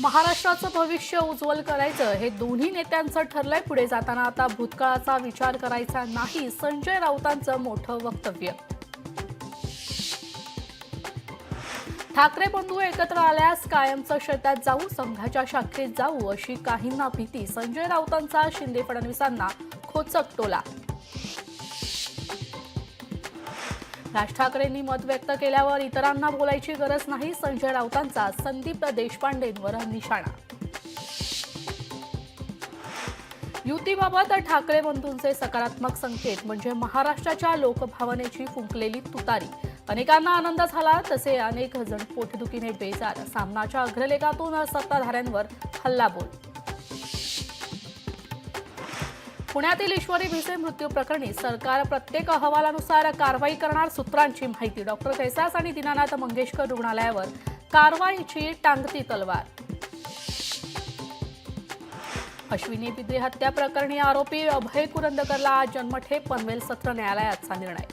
महाराष्ट्राचं भविष्य उज्ज्वल करायचं हे दोन्ही नेत्यांचं ठरलंय। पुढे जाताना आता भूतकाळाचा विचार करायचा नाही, संजय राऊतांचं मोठं वक्तव्य। ठाकरे बंधू एकत्र आल्यास कायमचं शेतात जाऊ, संघाच्या शाखेत जाऊ अशी काहींना भीती, संजय राऊतांचा शिंदे फडणवीसांना खोचक टोला। राज ठाकरेंनी मत व्यक्त केल्यावर इतरांना बोलायची गरज नाही, संजय राऊतांचा संदीप देशपांडेंवर निशाणा। युतीबाबत ठाकरे बंधूंचे सकारात्मक संकेत म्हणजे महाराष्ट्राच्या लोकभावनेची फुंकलेली तुतारी। अनेकांना आनंद झाला, तसे अनेक जण पोटदुखीने बेजार। सामनाच्या अग्रलेखातून सत्ताधाऱ्यांवर हल्लाबोल। पुण्यातील ईश्वरी भिसे मृत्यू प्रकरणी सरकार प्रत्येक अहवालानुसार कारवाई करणार, सूत्रांची माहिती। डॉक्टर कैसास आणि दीनानाथ मंगेशकर रुग्णालयावर कारवाईची टांगती तलवार। अश्विनी बिद्री हत्या प्रकरणी आरोपी अभय कुरंदकरला आज जन्मठेप, पनवेल सत्र न्यायालयाचा निर्णय।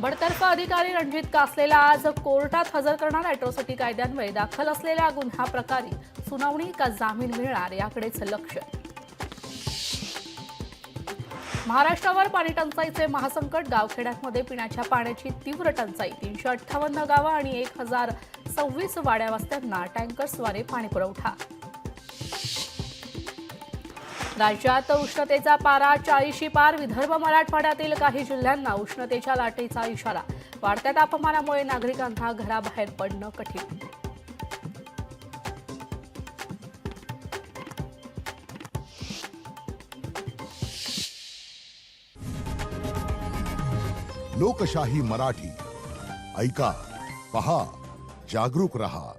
बडतर्फ अधिकारी रणजित कासलेला आज कोर्टात हजर करणार, अॅट्रॉसिटी कायद्यान्वये दाखल असलेल्या गुन्हा प्रकारी सुनावणी का जामीन मिळणार याकडेच लक्ष। महाराष्ट्रावर पाणी टंचाईचे महासंकट, गावखेड्यांमध्ये पिण्याच्या पाण्याची तीव्र टंचाई। 358 गावं आणि 1026 वाड्या वस्त्यांना टँकर्सद्वारे पाणी पुरवठा। राज्यात उष्णतेचा पारा 40शी पार, विदर्भ मराठवाड्यातील काही जिल्ह्यांना उष्णतेच्या लाटेचा इशारा। वाढत्या तापमानामुळे नागरिकांना घराबाहेर पडणं कठीण। लोकशाही मराठी ऐका, पहा, जागरूक रहा।